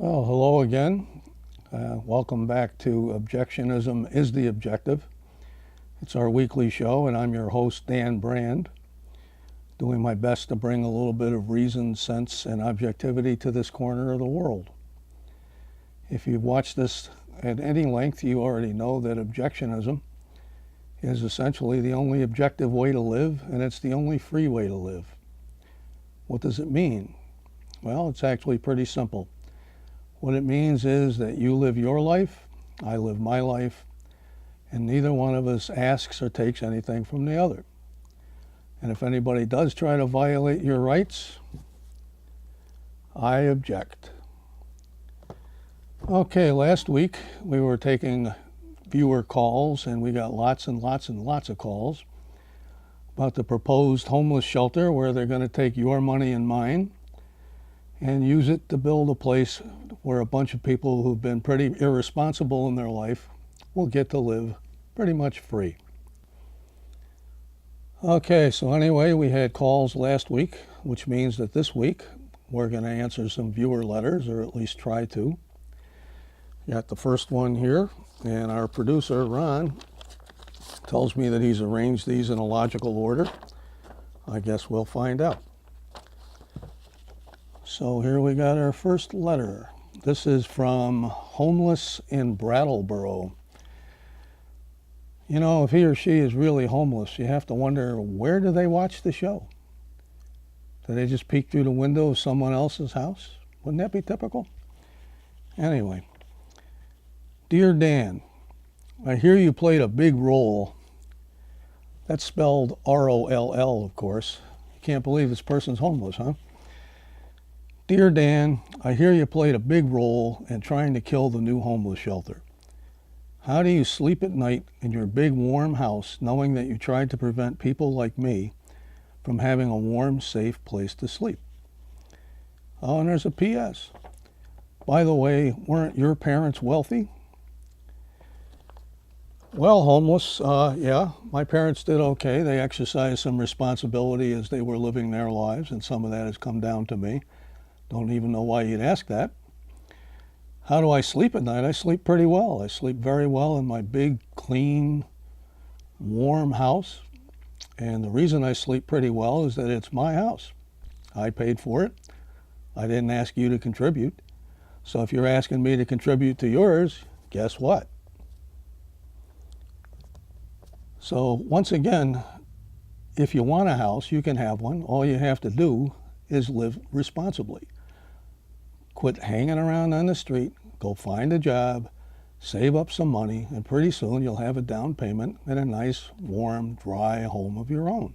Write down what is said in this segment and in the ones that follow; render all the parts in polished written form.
Well, hello again. Welcome back to Objectionism is the Objective. It's our weekly show, and I'm your host, Dan Brand, doing my best to bring a little bit of reason, sense, and objectivity to this corner of the world. If you've watched this at any length, you already know that objectionism is essentially the only objective way to live, and it's the only free way to live. What does it mean? Well, it's actually pretty simple. What it means is that you live your life, I live my life, and neither one of us asks or takes anything from the other. And if anybody does try to violate your rights, I object. Okay, last week we were taking viewer calls, and we got lots and lots and lots of calls about the proposed homeless shelter where they're going to take your money and mine and use it to build a place where a bunch of people who've been pretty irresponsible in their life will get to live pretty much free. Okay, so anyway, we had calls last week, which means that this week we're going to answer some viewer letters, or at least try to. Got the first one here, and our producer, Ron, tells me that he's arranged these in a logical order. I guess we'll find out. So here we got our first letter. This is from Homeless in Brattleboro. You know, if he or she is really homeless, you have to wonder, where do they watch the show? Do they just peek through the window of someone else's house? Wouldn't that be typical? Anyway, Dear Dan, I hear you played a big role. That's spelled R-O-L-L, of course. You can't believe this person's homeless, huh? Dear Dan, I hear you played a big role in trying to kill the new homeless shelter. How do you sleep at night in your big warm house knowing that you tried to prevent people like me from having a warm, safe place to sleep? Oh, and there's a P.S. By the way, weren't your parents wealthy? Well, homeless, yeah, my parents did okay. They exercised some responsibility as they were living their lives, and some of that has come down to me. Don't even know why you'd ask that. How do I sleep at night? I sleep pretty well. I sleep very well in my big, clean, warm house. And the reason I sleep pretty well is that it's my house. I paid for it. I didn't ask you to contribute. So if you're asking me to contribute to yours, guess what? So once again, if you want a house, you can have one. All you have to do is live responsibly. Quit hanging around on the street, go find a job, save up some money, and pretty soon you'll have a down payment and a nice, warm, dry home of your own.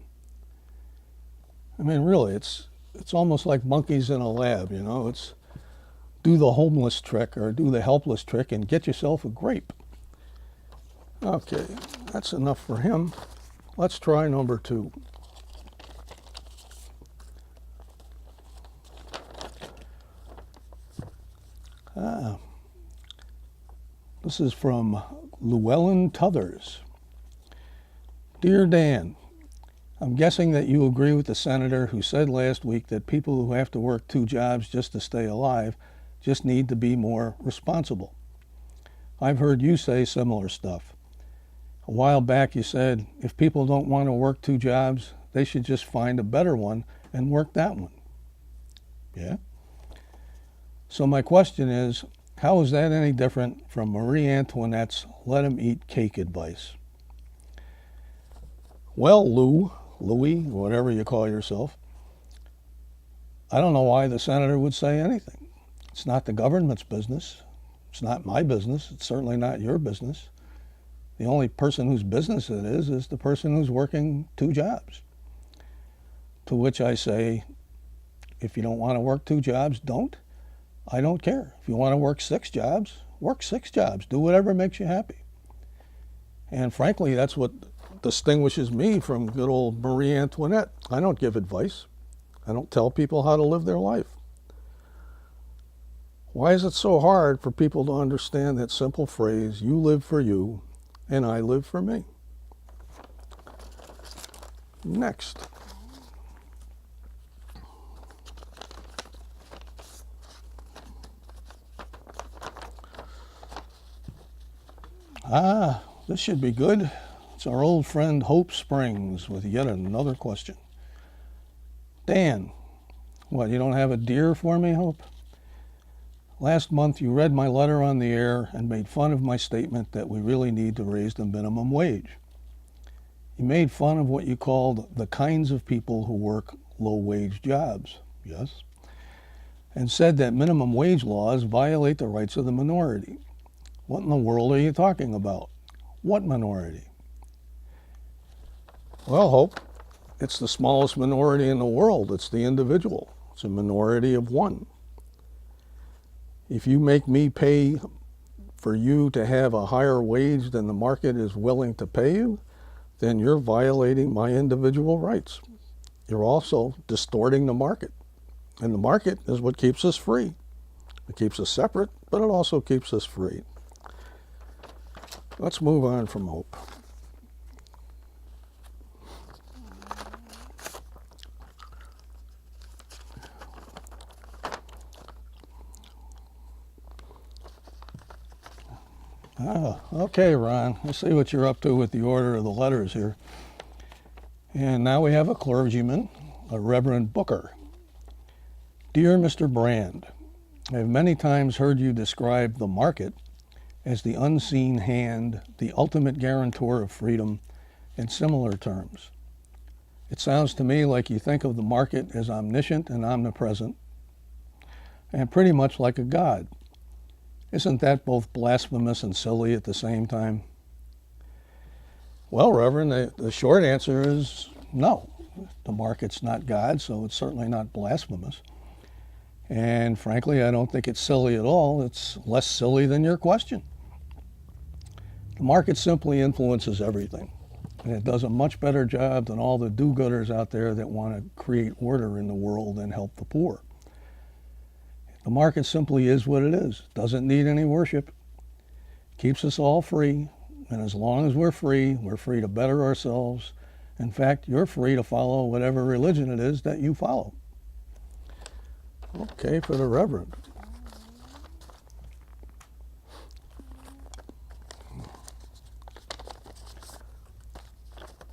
I mean, really, it's almost like monkeys in a lab, you know. It's do the homeless trick or do the helpless trick and get yourself a grape. Okay, that's enough for him. Let's try number 2. This is from Llewellyn Tuthers. Dear Dan, I'm guessing that you agree with the senator who said last week that people who have to work 2 jobs just to stay alive just need to be more responsible. I've heard you say similar stuff. A while back you said if people don't want to work 2 jobs, they should just find a better one and work that one. Yeah? So my question is, how is that any different from Marie Antoinette's let 'em eat cake advice? Well, Louis, whatever you call yourself, I don't know why the senator would say anything. It's not the government's business. It's not my business. It's certainly not your business. The only person whose business it is the person who's working 2 jobs. To which I say, if you don't want to work 2 jobs, don't. I don't care. If you want to work 6 jobs, work 6 jobs. Do whatever makes you happy. And frankly, that's what distinguishes me from good old Marie Antoinette. I don't give advice. I don't tell people how to live their life. Why is it so hard for people to understand that simple phrase, you live for you and I live for me? Next. This should be good. It's our old friend Hope Springs with yet another question. Dan, what, you don't have a deer for me, Hope? Last month you read my letter on the air and made fun of my statement that we really need to raise the minimum wage. You made fun of what you called the kinds of people who work low-wage jobs, yes, and said that minimum wage laws violate the rights of the minority. What in the world are you talking about? What minority? Well, Hope, it's the smallest minority in the world. It's the individual. It's a minority of one. If you make me pay for you to have a higher wage than the market is willing to pay you, then you're violating my individual rights. You're also distorting the market. And the market is what keeps us free. It keeps us separate, but it also keeps us free. Let's move on from Hope. Okay, Ron, I see what you're up to with the order of the letters here. And now we have a clergyman, a Reverend Booker. Dear Mr. Brand, I have many times heard you describe the market as the unseen hand, the ultimate guarantor of freedom, in similar terms. It sounds to me like you think of the market as omniscient and omnipresent, and pretty much like a god. Isn't that both blasphemous and silly at the same time? Well, Reverend, the short answer is no. The market's not God, so it's certainly not blasphemous. And frankly, I don't think it's silly at all. It's less silly than your question. The market simply influences everything. And it does a much better job than all the do-gooders out there that want to create order in the world and help the poor. The market simply is what it is. Doesn't need any worship. Keeps us all free. And as long as we're free to better ourselves. In fact, you're free to follow whatever religion it is that you follow. Okay, for the Reverend.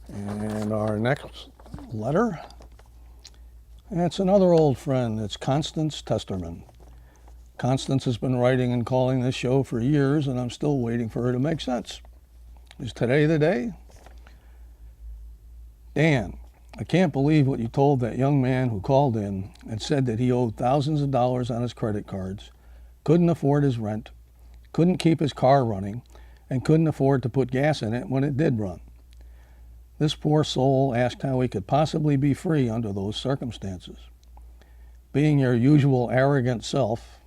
And our next letter, it's another old friend. It's Constance Testerman. Constance has been writing and calling this show for years, and I'm still waiting for her to make sense. Is today the day? Dan, I can't believe what you told that young man who called in and said that he owed thousands of dollars on his credit cards, couldn't afford his rent, couldn't keep his car running, and couldn't afford to put gas in it when it did run. This poor soul asked how he could possibly be free under those circumstances. Being your usual arrogant self,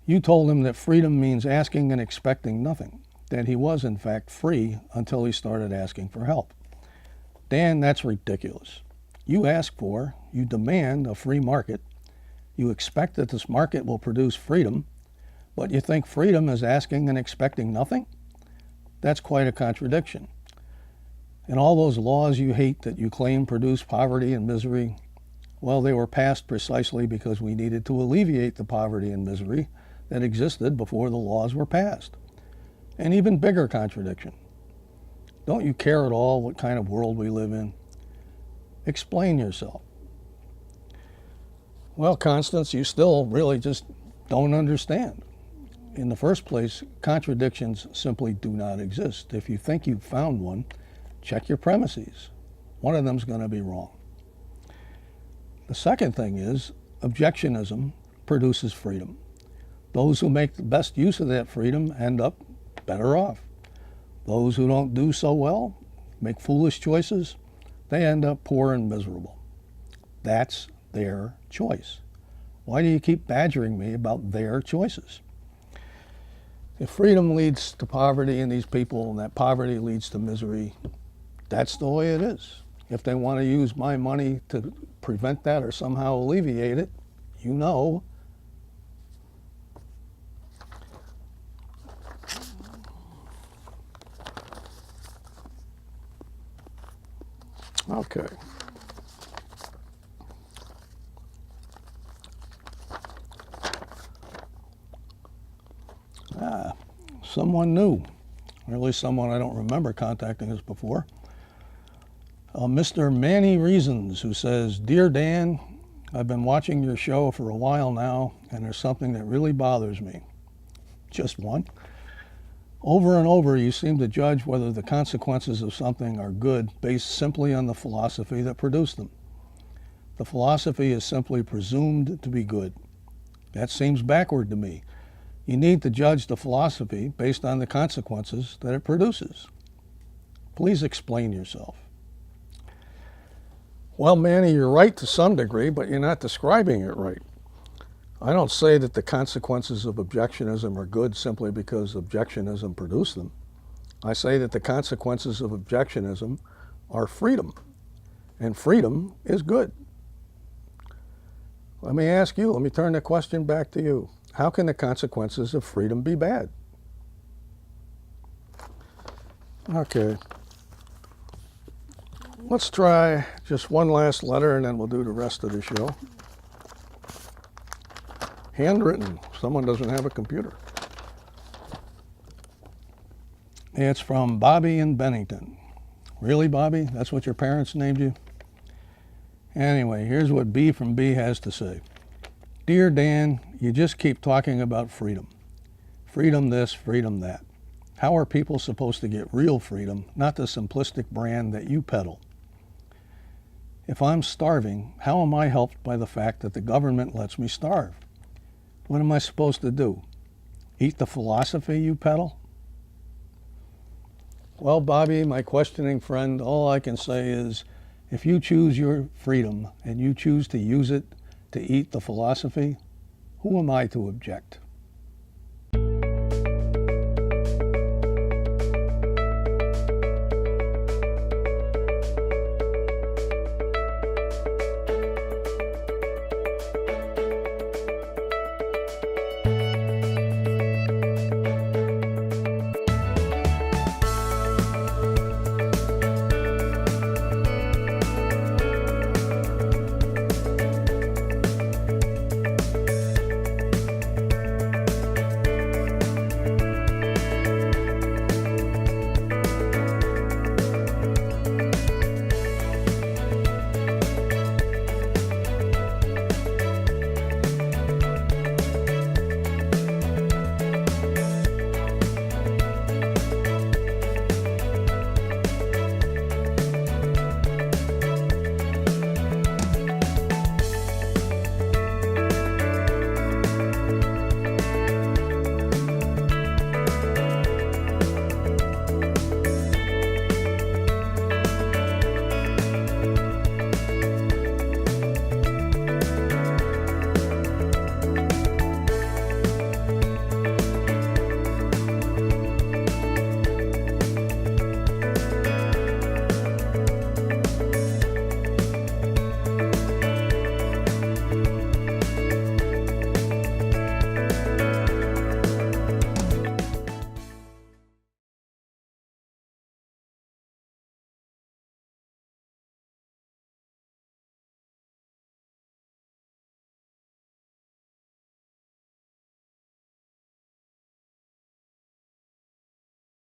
you told him that freedom means asking and expecting nothing, that he was in fact free until he started asking for help. Dan, that's ridiculous. You ask for, you demand a free market, you expect that this market will produce freedom, but you think freedom is asking and expecting nothing? That's quite a contradiction. And all those laws you hate that you claim produce poverty and misery, well, they were passed precisely because we needed to alleviate the poverty and misery that existed before the laws were passed. An even bigger contradiction. Don't you care at all what kind of world we live in? Explain yourself. Well, Constance, you still really just don't understand. In the first place, contradictions simply do not exist. If you think you've found one, check your premises. One of them's going to be wrong. The second thing is, objectionism produces freedom. Those who make the best use of that freedom end up better off. Those who don't do so well, make foolish choices, they end up poor and miserable. That's their choice. Why do you keep badgering me about their choices? If freedom leads to poverty in these people and that poverty leads to misery, that's the way it is. If they want to use my money to prevent that or somehow alleviate it, you know. Okay. someone new, or at least someone I don't remember contacting us before. Mr. Manny Reasons, who says, "Dear Dan, I've been watching your show for a while now, and there's something that really bothers me." Just one. Over and over, you seem to judge whether the consequences of something are good based simply on the philosophy that produced them. The philosophy is simply presumed to be good. That seems backward to me. You need to judge the philosophy based on the consequences that it produces. Please explain yourself. Well, Manny, you're right to some degree, but you're not describing it right. I don't say that the consequences of objectionism are good simply because objectionism produced them. I say that the consequences of objectionism are freedom, and freedom is good. Let me ask you, let me turn the question back to you. How can the consequences of freedom be bad? Okay. Let's try just one last letter and then we'll do the rest of the show. Handwritten. Someone doesn't have a computer. It's from Bobby in Bennington. Really, Bobby? That's what your parents named you? Anyway, here's what B from B has to say. Dear Dan, you just keep talking about freedom. Freedom this, freedom that. How are people supposed to get real freedom, not the simplistic brand that you peddle? If I'm starving, how am I helped by the fact that the government lets me starve? What am I supposed to do? Eat the philosophy you peddle? Well, Bobby, my questioning friend, all I can say is, if you choose your freedom and you choose to use it to eat the philosophy, who am I to object?